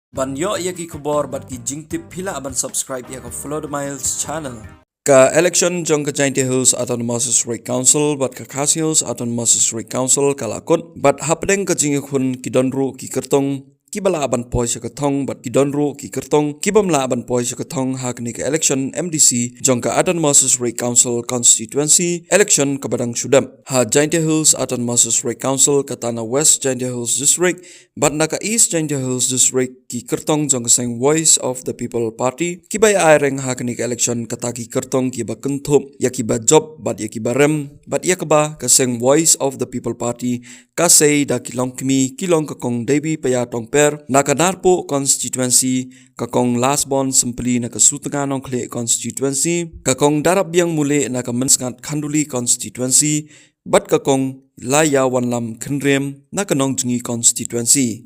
Ban yo ya ki Khubor bat ki jingtip phila ban subscribe ya ka FLOWDA Miles channel. Ka election jong ka Jaiñtia Hills Autonomous District Council bat ka Khas Hills Autonomous District Council kalakut bat hapdeng ka jingikhun ki donru ki Kyrtong kibala ban poi shakatong bat ki donru ki Kyrtong kibam la ban poi shakatong hakni ka election MDC jong ka Autonomous District Council constituency election ka badang shudam ha Jaiñtia Hills Autonomous District Council ka Tanah West Jaiñtia Hills District bat naka East Jaiñtia Hills District ki Kyrtong jong ka seng Voice of the People Party kiba ya reng hakni ka election kata ki Kyrtong kiba kentup ya kiba job bat ya kiba rem bat ya kaba ka seng Voice of the People Party ka sei da ki Longkmie kilong ka kong Devi paya tong naka Narpo constituency kakong Lasbon sempli naka Sutengan Longkmie constituency kakong Darabyang mule naka Mensngat Khanduli constituency bat kakong Laya Wanlam Khenrem naka Nongjingi constituency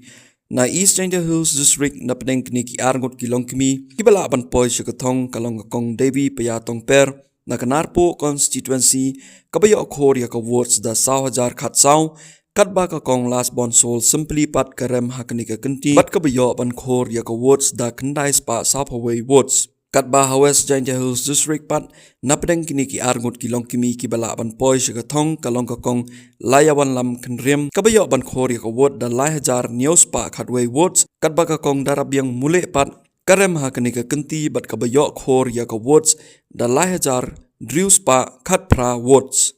na East Jaiñtia Hills District na pedeng kini ki Arngut ki Longkmie kibala ban poi shakatong kalong kakong Devi paya tong naka Narpo constituency kabayo khor ya ka votes da 1,000 khat saw Katba ka kong Lasbon sol simply pat karem hakni ka kenti bat ka bayo ban khor ya ka words da kandai spa sapaway words Katba West Jaiñtia Hills District pat napdeng kini ki Arngut ki Longkmie ki bala ban poi shagathong kalong ka kong Layawan lam khenrem ka bayo ban khor ya ka word da 1,000 news pa khatway words Katba ka kong Darabyang mule pat karem hakni ka kenti bat ka bayo khor ya ka words da 1,000 drews pa khat pra words